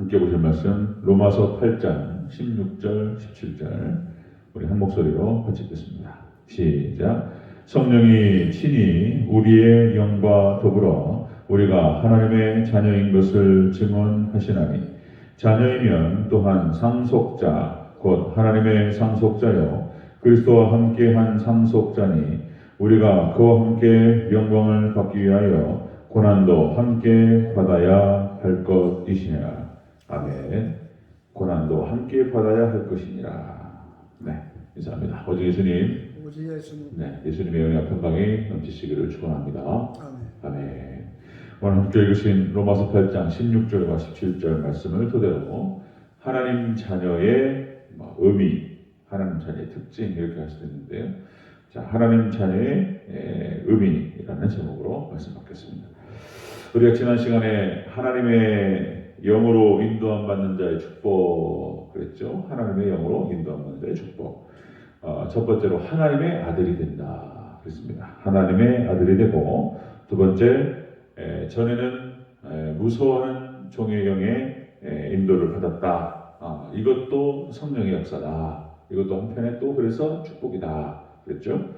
함께 보실 말씀 로마서 8장 16절 17절 우리 한 목소리로 같이 읽겠습니다. 시작. 성령이 친히 우리의 영과 더불어 우리가 하나님의 자녀인 것을 증언하시나니 자녀이면 또한 상속자 곧 하나님의 상속자요 그리스도와 함께한 상속자니 우리가 그와 함께 영광을 받기 위하여 고난도 함께 받아야 할 것이시니라. 아멘. 고난도 함께 받아야 할 것이니라. 네, 감사합니다. 오직 예수님. 오직 예수님. 네, 예수님의 은혜와 평강이 넘치시기를 축원합니다. 아멘. 아멘. 오늘 함께 읽으신 로마서 8장 16절과 17절 말씀을 토대로 하나님 자녀의 의미, 하나님 자녀의 특징 이렇게 할 수 있는데요. 자, 하나님 자녀의 의미라는 제목으로 말씀 받겠습니다. 우리가 지난 시간에 하나님의 영으로 인도함 받는 자의 축복 그랬죠. 하나님의 영으로 인도함 받는 자의 축복. 첫 번째로 하나님의 아들이 된다 그랬습니다. 하나님의 아들이 되고 두 번째 전에는 무서워하는 종의 영의 인도를 받았다. 이것도 성령의 역사다. 이것도 한편에 또 그래서 축복이다 그랬죠.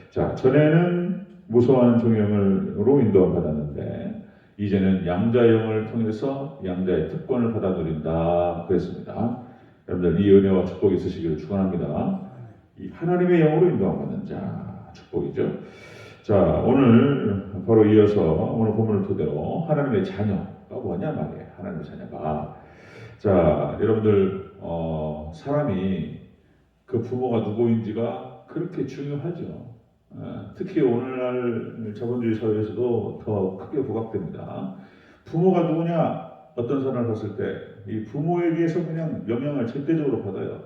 자, 전에는 무서워하는 종의 영으로 인도함 받았는데 이제는 양자영을 통해서 양자의 특권을 받아 누린다 그랬습니다. 여러분들 이 은혜와 축복이 있으시기를 축원합니다. 이 하나님의 영으로 인도함 받는 자 축복이죠. 자, 오늘 바로 이어서 오늘 본문을 토대로 하나님의 자녀가 뭐냐 말이에요. 하나님의 자녀가 자, 여러분들 사람이 그 부모가 누구인지가 그렇게 중요하죠. 특히 오늘날 자본주의 사회에서도 더 크게 부각됩니다. 부모가 누구냐? 어떤 사람을 봤을 때 이 부모에게서 그냥 영향을 절대적으로 받아요.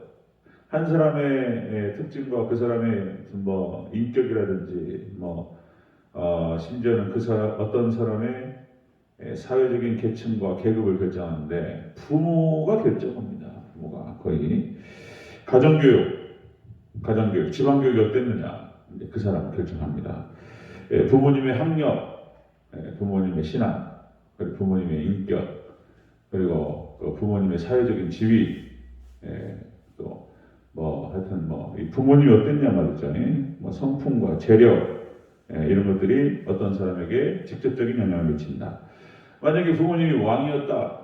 한 사람의 특징과 그 사람의 인격이라든지 심지어는 어떤 사람의 사회적인 계층과 계급을 결정하는데 부모가 결정합니다. 부모가 거의 가정교육, 집안교육이 어땠느냐 그 사람 결정합니다. 부모님의 학력, 부모님의 신앙, 그리고 부모님의 인격, 그리고 부모님의 사회적인 지위, 이 부모님이 어땠냐 말이죠. 성품과 재력 이런 것들이 어떤 사람에게 직접적인 영향을 미친다. 만약에 부모님이 왕이었다,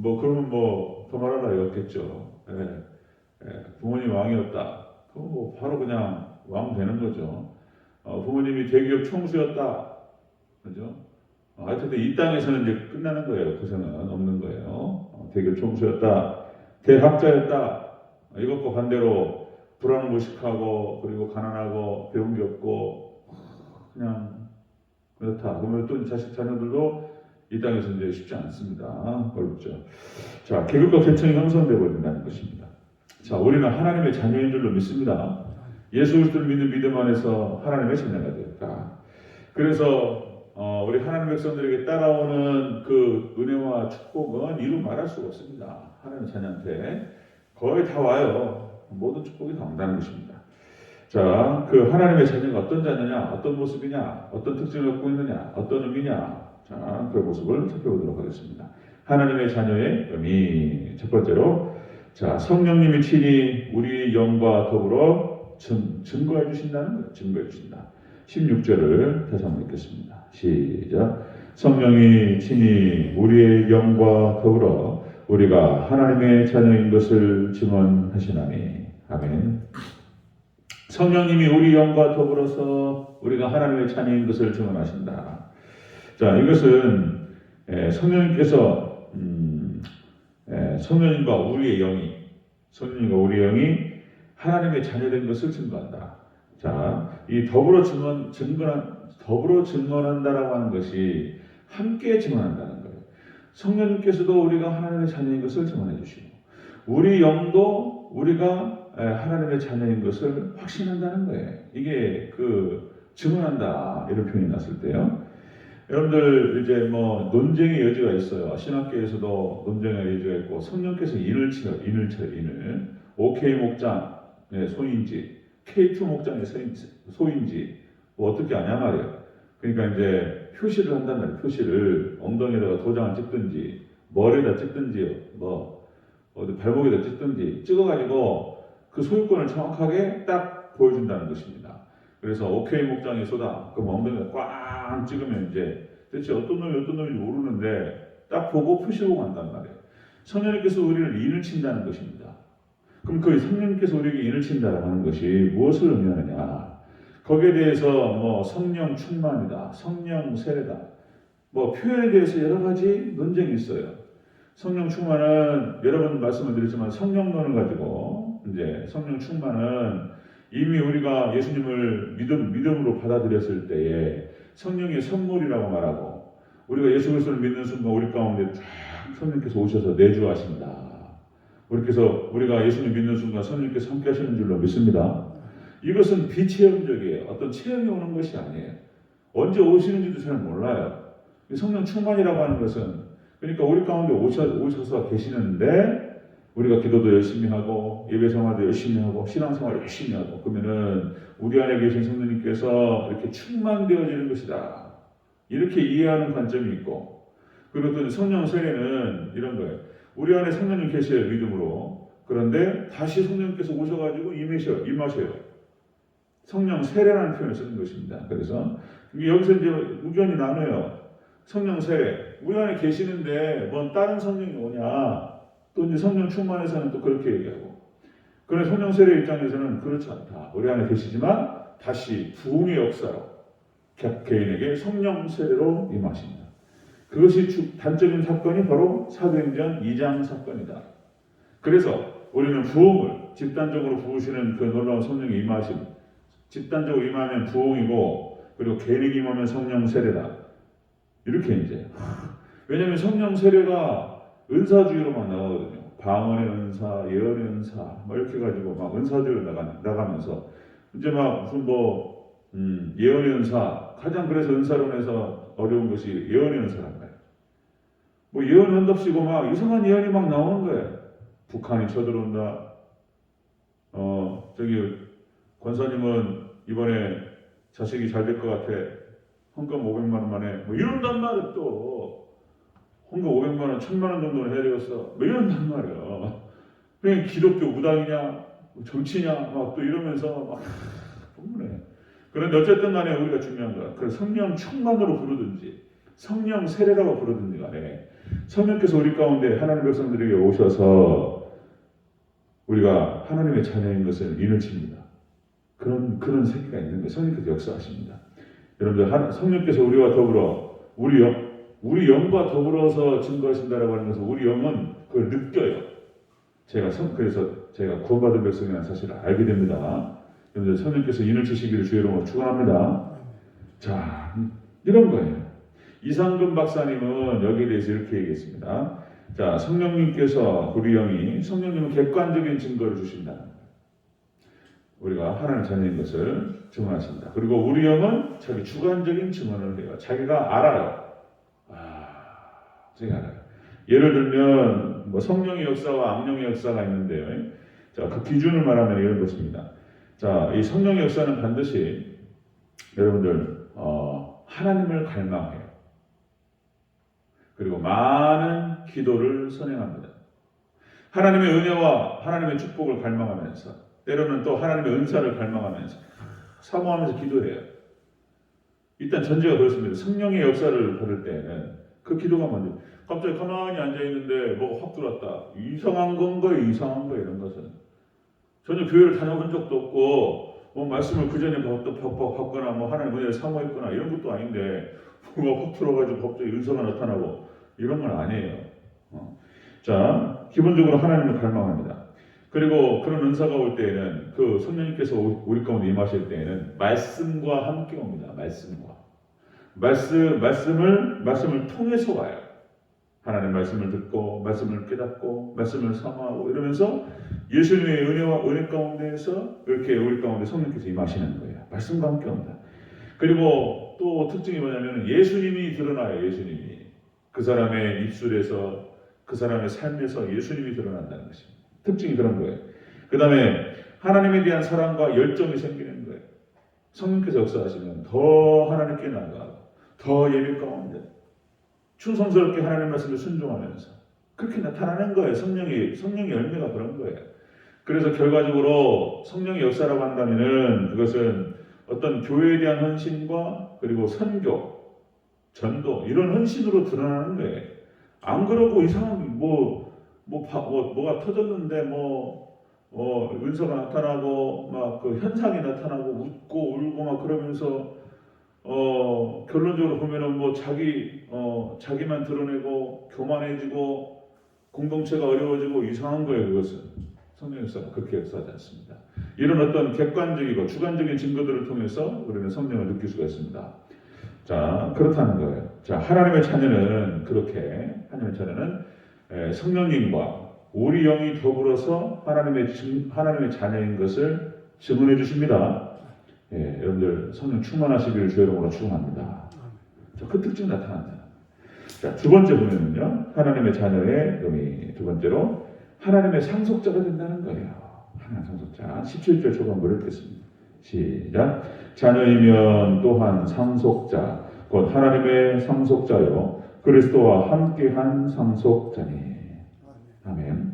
그러면 더 말할 나위가 없겠죠. 부모님이 왕이었다, 그럼 바로 그냥 왕 되는 거죠. 부모님이 대기업 총수였다, 그죠? 하여튼 이 땅에서는 이제 끝나는 거예요. 고생은 없는 거예요. 대기업 총수였다, 대학자였다. 이것과 반대로 불황무식하고 그리고 가난하고 배운 게 없고 그냥 그렇다. 그러면 또 자녀들도 이 땅에서 이제 쉽지 않습니다. 어렵죠. 자, 계급과 계층이 형성되어 버린다는 것입니다. 자, 우리는 하나님의 자녀인 줄로 믿습니다. 예수 그리스도를 믿는 믿음 안에서 하나님의 자녀가 되었다. 그래서 우리 하나님의 백성들에게 따라오는 그 은혜와 축복은 이루 말할 수가 없습니다. 하나님의 자녀한테 거의 다 와요. 모든 축복이 다 온다는 것입니다. 자, 그 하나님의 자녀가 어떤 자녀냐, 어떤 모습이냐, 어떤 특징을 갖고 있느냐, 어떤 의미냐. 자, 그 모습을 살펴보도록 하겠습니다. 하나님의 자녀의 의미. 첫 번째로, 자, 성령님이 친히 우리 영과 더불어 증거해 주신다는 거예요. 증거해 주신다. 16절을 다시 한번 읽겠습니다. 시작. 성령이 친히 우리의 영과 더불어 우리가 하나님의 자녀인 것을 증언하시나니. 아멘. 성령님이 우리 영과 더불어서 우리가 하나님의 자녀인 것을 증언하신다. 자, 이것은 성령님께서 성령님과 우리의 영이 하나님의 자녀된 것을 증거한다. 자, 이 더불어 증언한다라고 하는 것이 함께 증언한다는 거예요. 성령님께서도 우리가 하나님의 자녀인 것을 증언해 주시고 우리 영도 우리가 하나님의 자녀인 것을 확신한다는 거예요. 이게 증언한다 이런 표현이 났을 때요. 여러분들 이제 논쟁의 여지가 있어요. 신학계에서도 논쟁의 여지가 있고 성령께서 인을 쳐요. OK 목장 소인지 K2 목장의 소인지 어떻게 아냐 말이에요. 그러니까 이제 표시를 한단 말이에요. 표시를 엉덩이에다가 도장을 찍든지 머리에다 찍든지 뭐 어디 발목에다 찍든지 찍어가지고 그 소유권을 정확하게 딱 보여준다는 것입니다. 그래서 오케이 목장이 쏘다 그럼 엉덩이에 꽝 찍으면 이제 대체 어떤 놈인지 모르는데 딱 보고 표시하고 간단 말이에요. 성령님께서 우리를 인을 친다는 것입니다. 그럼 그 성령님께서 우리에게 인을 친다라고 하는 것이 무엇을 의미하느냐? 거기에 대해서 뭐 성령 충만이다, 성령 세례다, 뭐 표현에 대해서 여러 가지 논쟁이 있어요. 성령 충만은 여러 번 말씀을 드렸지만 성령론을 가지고 이제 성령 충만은 이미 우리가 예수님을 믿음으로 받아들였을 때에 성령의 선물이라고 말하고 우리가 예수 그리스도를 믿는 순간 우리 가운데 쫙 성령께서 오셔서 내주하신다. 우리가 예수님 믿는 순간 성령께서 함께 하시는 줄로 믿습니다. 이것은 비체험적이에요. 어떤 체험이 오는 것이 아니에요. 언제 오시는지도 잘 몰라요. 성령 충만이라고 하는 것은 그러니까 우리 가운데 오셔서 계시는데 우리가 기도도 열심히 하고 예배 생활도 열심히 하고 신앙생활 열심히 하고 그러면은 우리 안에 계신 성령님께서 이렇게 충만되어지는 것이다. 이렇게 이해하는 관점이 있고 그리고 또 성령 세례는 이런 거예요. 우리 안에 성령님 계셔요. 믿음으로. 그런데 다시 성령님께서 오셔가지고 임하셔요. 성령 세례라는 표현을 쓰는 것입니다. 그래서 여기서 이제 의견이 나눠요. 성령 세례. 우리 안에 계시는데 뭔 다른 성령이 오냐. 또 이제 성령 충만에서는 또 그렇게 얘기하고. 그런데 성령 세례 입장에서는 그렇지 않다. 우리 안에 계시지만 다시 부흥의 역사로 개인에게 성령 세례로 임하십니다. 그것이 단적인 사건이 바로 사도행전 2장 사건이다. 그래서 우리는 부흥을 집단적으로 부으시는 그 놀라운 성령의 임하심, 집단적으로 임하면 부흥이고 그리고 개인에게 임하면 성령 세례다. 이렇게 이제 왜냐하면 성령 세례가 은사주의로 막 나가거든요. 방언의 은사, 예언의 은사, 막 이렇게 가지고 막 은사주의로 나가면서 이제 막 무슨 예언의 은사 가장 그래서 은사론에서 어려운 것이 예언의 은사란 말이에요. 뭐 예언한답시고 막 이상한 예언이 막 나오는 거예요. 북한이 쳐들어온다. 저기 권사님은 이번에 자식이 잘 될 것 같아. 헌금 500만 원 만에 뭐 이런단 말이야 또. 헌금 500만 원, 1000만 원 정도는 해야 되겠어. 뭐 이런단 말이야. 그냥 기독교 무당이냐, 정치냐, 막 또 이러면서 막 흥분해. 그런데 어쨌든 간에 우리가 중요한 거야. 그래서 성령 충만으로 부르든지 성령 세례라고 부르든지 간에 성령께서 우리 가운데 하나님의 백성들에게 오셔서 우리가 하나님의 자녀인 것을 인을 칩니다. 그런 세계가 있는 거예요. 성령께서 역사하십니다. 여러분들 성령께서 우리와 더불어 우리 영과 더불어서 증거하신다라고 하는 것은 우리 영은 그걸 느껴요. 그래서 제가 구원받은 백성이라는 사실을 알게 됩니다. 여러분들 성령께서 인을 치시기를 주의 이름으로 축원합니다. 자, 이런 거예요. 이상근 박사님은 여기에 대해서 이렇게 얘기했습니다. 자, 성령님께서 우리 영이 성령님은 객관적인 증거를 주신다. 우리가 하나님의 자녀인 것을 증언하신다. 그리고 우리 영은 자기 주관적인 증언을 해요. 자기가 알아요. 자기가 알아요. 예를 들면 뭐 성령의 역사와 악령의 역사가 있는데요. 자, 그 기준을 말하면 이런 것입니다. 자, 이 성령의 역사는 반드시 여러분들 하나님을 갈망해요. 그리고 많은 기도를 선행합니다. 하나님의 은혜와 하나님의 축복을 갈망하면서 때로는 또 하나님의 은사를 갈망하면서 사모하면서 기도해요. 일단 전제가 그렇습니다. 성령의 역사를 받을 때에는 그 기도가 먼저 갑자기 가만히 앉아있는데 뭐가 확 들어왔다. 이상한 건가요? 이상한 거예요? 이런 것은 전혀 교회를 다녀본 적도 없고 뭐 말씀을 그 전에 봤거나 뭐 하나님 은혜를 사모했거나 이런 것도 아닌데 뭐가 확 들어가지고 갑자기 은사가 나타나고 이런 건 아니에요. 자, 기본적으로 하나님을 갈망합니다. 그리고 그런 은사가 올 때에는 그 성령님께서 우리 가운데 임하실 때에는 말씀과 함께 옵니다. 말씀을 통해서 와요. 하나님 말씀을 듣고 말씀을 깨닫고 말씀을 사모하고 이러면서 예수님의 은혜 가운데에서 이렇게 우리 가운데 성령께서 임하시는 거예요. 말씀과 함께 온다. 그리고 또 특징이 뭐냐면 예수님이 드러나요. 예수님이 그 사람의 입술에서 그 사람의 삶에서 예수님이 드러난다는 것입니다. 특징이 그런 거예요. 그 다음에 하나님에 대한 사랑과 열정이 생기는 거예요. 성령께서 역사하시면 더 하나님께 나아가고 더 예배 가운데 충성스럽게 하나님 말씀을 순종하면서 그렇게 나타나는 거예요. 성령의 열매가 그런 거예요. 그래서 결과적으로 성령의 역사라고 한다면은 그것은 어떤 교회에 대한 헌신과 그리고 선교, 전도 이런 헌신으로 드러나는 거예요. 안 그러고 이상한 뭐가 터졌는데 은사가 나타나고 막 그 현상이 나타나고 웃고 울고 막 그러면서 결론적으로 보면은 자기만 드러내고 교만해지고 공동체가 어려워지고 이상한 거예요. 그것은 성령 역사가 그렇게 역사하지 않습니다. 이런 어떤 객관적이고 주관적인 증거들을 통해서 우리는 성령을 느낄 수가 있습니다. 자, 그렇다는 거예요. 자, 하나님의 자녀는 성령님과 우리 영이 더불어서 하나님의 자녀인 것을 증언해 주십니다. 예, 여러분들 성령 충만하시기를 주의 이름으로 축원합니다. 자, 그 특징 나타난다. 자, 두 번째 보면은요, 하나님의 자녀의 의미. 두 번째로 하나님의 상속자가 된다는 거예요. 하나님의 상속자. 17절 초반부를 읽겠습니다. 시작. 자녀이면 또한 상속자, 곧 하나님의 상속자요 그리스도와 함께한 상속자니. 아멘.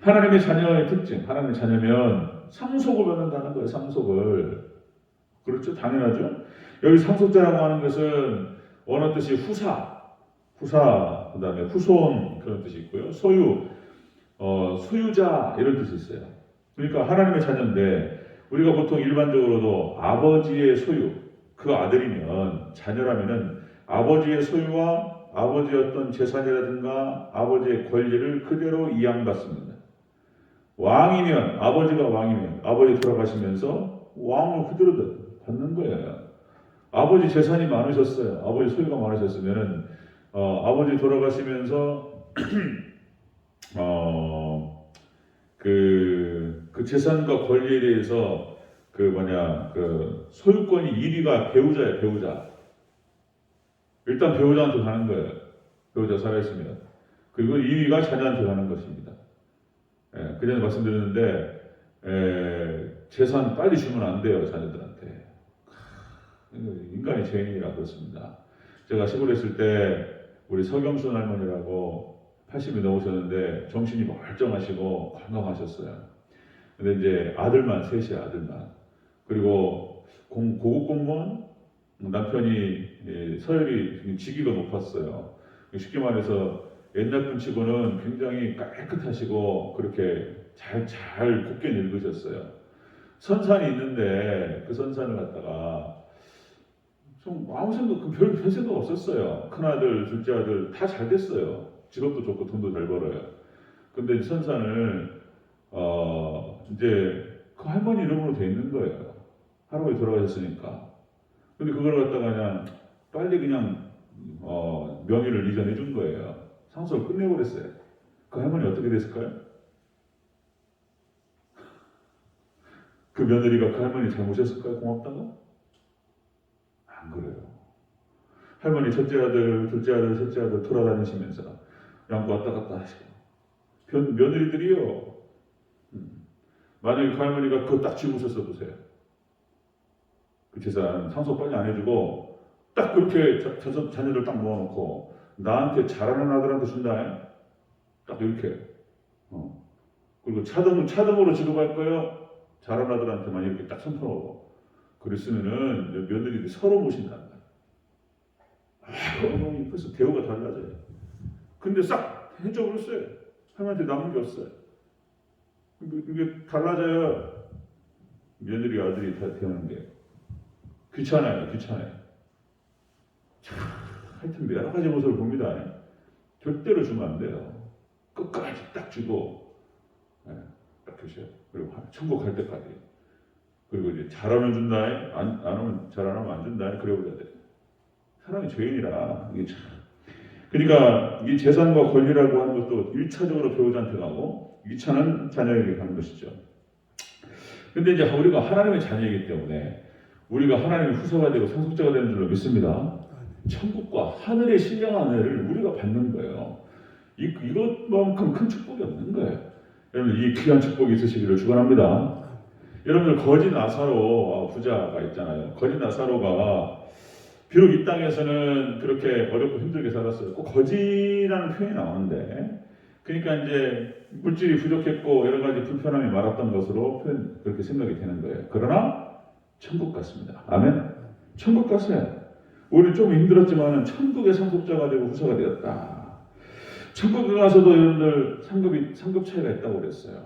하나님의 자녀의 특징. 하나님의 자녀면 상속을 받는다는 거예요. 상속을. 그렇죠? 당연하죠? 여기 상속자라고 하는 것은 원어 뜻이 후사, 그 다음에 후손 그런 뜻이 있고요. 소유자 이런 뜻이 있어요. 그러니까 하나님의 자녀인데 우리가 보통 일반적으로도 아버지의 소유, 그 아들이면 자녀라면은 아버지의 소유와 아버지의 어떤 재산이라든가 아버지의 권리를 그대로 이양받습니다. 아버지가 왕이면 아버지 돌아가시면서 왕을 그대로 받는 거예요. 아버지 재산이 많으셨어요. 아버지 소유가 많으셨으면은 아버지 돌아가시면서 그 재산과 권리에 대해서 그 소유권이 1위가 배우자예요. 배우자. 일단 배우자한테 가는 거예요. 배우자 살아있으면. 그리고 2위가 자녀한테 가는 것입니다. 예, 그전에 말씀드렸는데 재산 빨리 주면 안 돼요. 자녀들한테. 인간이 죄인이라 그렇습니다. 제가 시골에 있을 때 우리 서경순 할머니라고 80이 넘으셨는데 정신이 멀쩡하시고 건강하셨어요. 근데 이제 셋이 아들만. 그리고 고급 공무원, 남편이 서열이 직위가 높았어요. 쉽게 말해서 옛날 분치고는 굉장히 깨끗하시고 그렇게 잘 곱게 늙으셨어요. 선산이 있는데 그 선산을 갖다가 좀 아무 생각, 별 생각 없었어요. 큰아들, 둘째 아들 다 잘 됐어요. 직업도 좋고 돈도 잘 벌어요. 근데 선산을 이제 그 할머니 이름으로 돼 있는 거예요. 할아버지 돌아가셨으니까. 근데 그걸 갖다가 그냥 빨리 명의를 이전해 준 거예요. 상속을 끝내버렸어요. 그 할머니 어떻게 됐을까요? 그 며느리가 그 할머니 잘 모셨을까요? 고맙다고? 안 그래요. 할머니 첫째 아들, 둘째 아들, 셋째 아들 돌아다니시면서 양보 왔다 갔다 하시고 며느리들이요. 만약에 그 할머니가 그거 딱 쥐고 있었어 보세요. 그 재산 상속 빨리 안 해주고 딱 그렇게 자녀들 딱 모아놓고 나한테 잘하는 아들한테 준다. 딱 이렇게. 그리고 차등으로 지급할 거예요. 잘하는 아들한테만 이렇게 딱 선포하고. 그랬으면은 며느리들이 서로 모신단 말이에요. 어머니 벌써 대우가 달라져요. 근데 싹 해줘버렸어요. 할머니한테 남은 게 없어요. 이게 달라져요. 며느리 아들이 다 되는 게 귀찮아요. 하여튼 여러 가지 모습을 봅니다. 절대로 주면 안 돼요. 끝까지 딱 주고 딱 주세요. 그리고 천국 갈 때까지. 그리고 이제 잘하면 준다, 안 하면 안 준다. 그래버려야 돼. 사람이 죄인이라 이게 참. 그러니까 이 재산과 권리라고 하는 것도 1차적으로 배우자한테 가고 2차는 자녀에게 가는 것이죠. 근데 이제 우리가 하나님의 자녀이기 때문에 우리가 하나님의 후사가 되고 상속자가 되는 줄로 믿습니다. 천국과 하늘의 신령한 은혜를 우리가 받는 거예요. 이것만큼 큰 축복이 없는 거예요. 여러분 이 귀한 축복이 있으시기를 축원합니다. 여러분들 거지 나사로 부자가 있잖아요. 거지 나사로가 비록 이 땅에서는 그렇게 어렵고 힘들게 살았어요. 꼭 거지라는 표현이 나오는데, 그러니까 이제 물질이 부족했고 여러 가지 불편함이 많았던 것으로 그렇게 생각이 되는 거예요. 그러나 천국 같습니다. 아멘. 천국 갔어요. 우리 좀 힘들었지만 천국의 상속자가 되고 후사가 되었다. 천국에 가서도 여러분들 상급 차이가 있다고 그랬어요.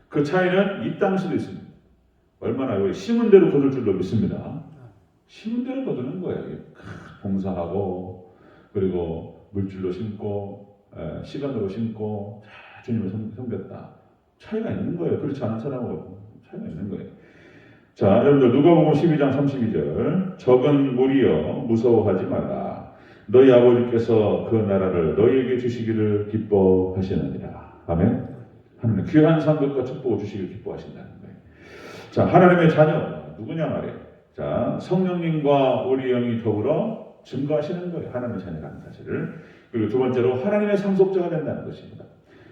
그 차이는 이 땅에서도 있습니다. 얼마나 우리 심은 대로 거둘 줄로 믿습니다. 심은 대로 거두는 거예요. 봉사하고 그리고 물질로 심고 시간으로 심고 주님을 섬겼다. 차이가 있는 거예요. 그렇지 않은 사람하고 차이가 있는 거예요. 자, 여러분들 누가복음 12장 32절 적은 무리여 무서워하지 마라. 너희 아버지께서 그 나라를 너희에게 주시기를 기뻐하시느니라. 아멘. 하나님 귀한 상급과 축복을 주시기를 기뻐하신다는 거예요. 자, 하나님의 자녀 누구냐 말이에요. 자, 성령님과 우리 영이 더불어 증거하시는 거예요. 하나님의 자녀라는 사실을. 그리고 두 번째로 하나님의 상속자가 된다는 것입니다.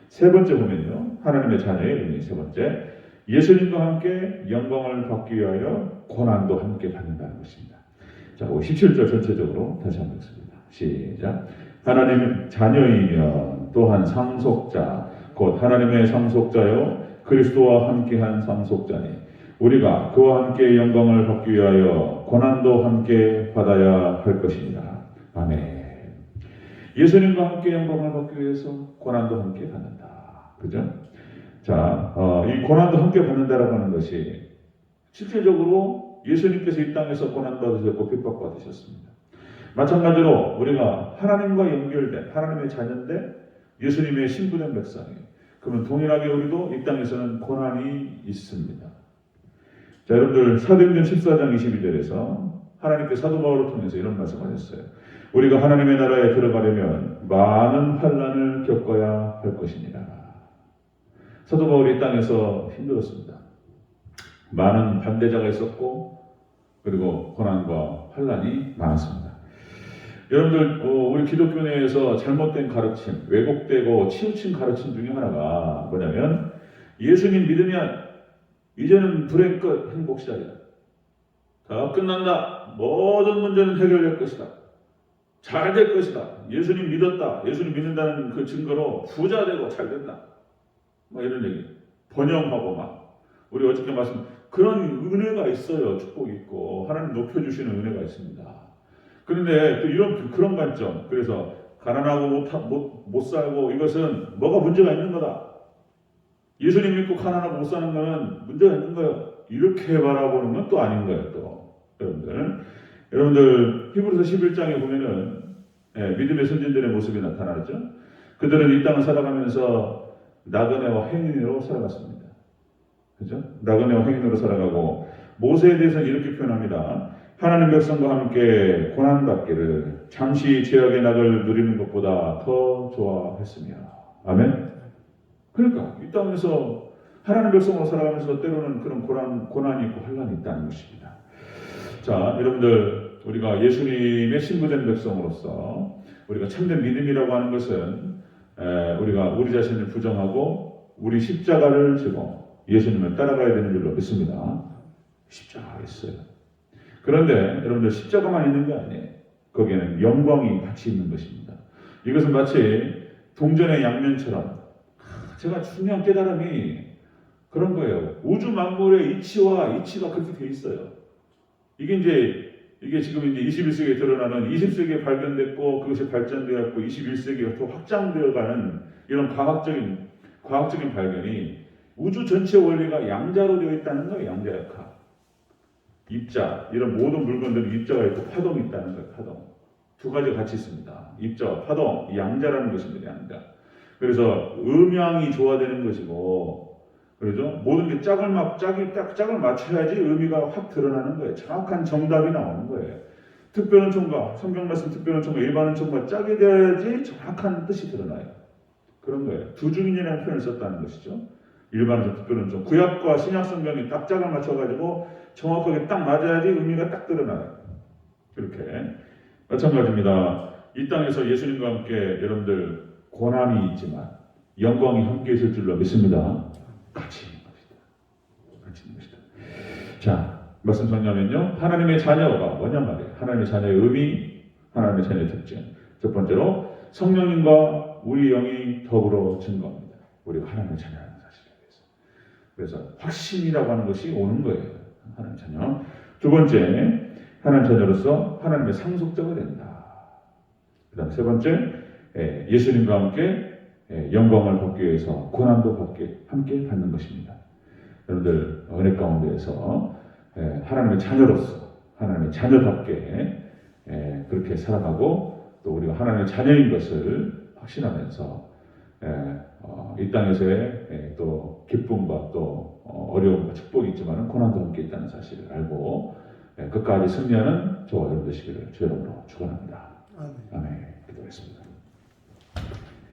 세 번째 보면요. 하나님의 자녀의 의미 세 번째. 예수님과 함께 영광을 받기 위하여 고난도 함께 받는다는 것입니다. 자, 17절 전체적으로 다시 한번 읽습니다. 시작. 하나님 자녀이면 또한 상속자 곧 하나님의 상속자요 그리스도와 함께한 상속자니 우리가 그와 함께 영광을 받기 위하여 고난도 함께 받아야 할 것입니다. 아멘. 예수님과 함께 영광을 받기 위해서 고난도 함께 받는다. 그죠? 자, 이 고난도 함께 받는다라고 하는 것이 실질적으로 예수님께서 이 땅에서 고난받으셨고 핍박받으셨습니다. 마찬가지로 우리가 하나님과 연결된 하나님의 자녀인데 예수님의 신부된 백성이에요. 그러면 동일하게 우리도 이 땅에서는 고난이 있습니다. 자, 여러분들 사도행전 14장 22절에서 하나님께 사도 바울을 통해서 이런 말씀을 하셨어요. 우리가 하나님의 나라에 들어가려면 많은 환난을 겪어야 할 것입니다. 사도 바울이 이 땅에서 힘들었습니다. 많은 반대자가 있었고 그리고 고난과 환난이 많았습니다. 여러분들 우리 기독교 내에서 잘못된 가르침, 왜곡되고 치우친 가르침 중에 하나가 뭐냐면 예수님 믿으면 이제는 불행 끝, 행복 시작이다. 다 끝난다. 모든 문제는 해결될 것이다. 잘 될 것이다. 예수님 믿었다. 예수님 믿는다는 그 증거로 부자 되고 잘 된다. 막 이런 얘기. 번영하고 막. 우리 어저께 말씀 그런 은혜가 있어요. 축복이 있고 하나님 높여주시는 은혜가 있습니다. 그런데 또 그런 관점. 그래서 가난하고 못 살고 이것은 뭐가 문제가 있는 거다. 예수님 믿고 가난하고 못 사는 거는 문제가 있는 거예요. 이렇게 바라보는 건 또 아닌 거예요. 또 여러분들 히브리서 11장에 보면은 믿음의 선진들의 모습이 나타나죠. 그들은 이 땅을 살아가면서 나그네와 행인으로 살아갔습니다. 그죠? 나그네와 행인으로 살아가고 모세에 대해서는 이렇게 표현합니다. 하나님 백성과 함께 고난받기를 잠시 죄악의 낙을 누리는 것보다 더 좋아했으며 아멘. 그러니까 이 땅에서 하나님 백성으로 살아가면서 때로는 그런 고난이 있고 환난이 있다는 것입니다. 자, 여러분들 우리가 예수님의 신부된 백성으로서 우리가 참된 믿음이라고 하는 것은 우리가 우리 자신을 부정하고 우리 십자가를 지고 예수님을 따라가야 되는 줄로 믿습니다. 십자가가 있어요. 그런데 여러분들 십자가만 있는 게 아니에요. 거기에는 영광이 같이 있는 것입니다. 이것은 마치 동전의 양면처럼 제가 중요한 깨달음이 그런 거예요. 우주 만물의 이치가 그렇게 돼 있어요. 이게 지금 이제 21세기에 드러나는 20세기에 발견됐고 그것이 발전되었고 21세기가 또 확장되어가는 이런 과학적인 발견이 우주 전체 원리가 양자로 되어 있다는 거예요. 양자역학. 입자, 이런 모든 물건들은 입자가 있고 파동이 있다는 거예요. 파동. 두 가지가 같이 있습니다. 입자와 파동, 양자라는 것입니다. 양자. 그래서 음양이 조화되는 것이고, 그렇죠? 모든 게 짝을 맞춰야지 의미가 확 드러나는 거예요. 정확한 정답이 나오는 거예요. 특별한 총과, 성경 말씀 특별한 총과 일반한 총과 짝이 되어야지 정확한 뜻이 드러나요. 그런 거예요. 두중인이라는 표현을 썼다는 것이죠. 일반한 특별한 총. 구약과 신약 성경이 딱 짝을 맞춰가지고 정확하게 딱 맞아야지 의미가 딱 드러나요. 이렇게. 마찬가지입니다. 이 땅에서 예수님과 함께 여러분들 고난이 있지만 영광이 함께 있을 줄로 믿습니다. 같이 있는 것이다. 같이 있는 것이다. 자, 말씀 정리하면요, 하나님의 자녀가 뭐냐 말이에요. 하나님의 자녀의 의미, 하나님의 자녀의 특징. 첫 번째로 성령님과 우리 영이 더불어 증거합니다. 우리가 하나님의 자녀라는 사실에 대해서. 그래서 확신이라고 하는 것이 오는 거예요. 하나님 자녀. 두 번째, 하나님 자녀로서 하나님의 상속자가 된다. 그 다음 세 번째, 예수님과 함께 영광을 받기 위해서 고난도 함께 받는 것입니다. 여러분들 은혜 가운데에서 하나님의 자녀로서 하나님의 자녀답게 그렇게 살아가고 또 우리가 하나님의 자녀인 것을 확신하면서 이 땅에서의 또 기쁨과 또 어려움과 축복이 있지만 고난도 함께 있다는 사실을 알고 끝까지 승리하는 저와 여러분 되시기를 주 이름으로 축원합니다. 아멘. 기도하겠습니다.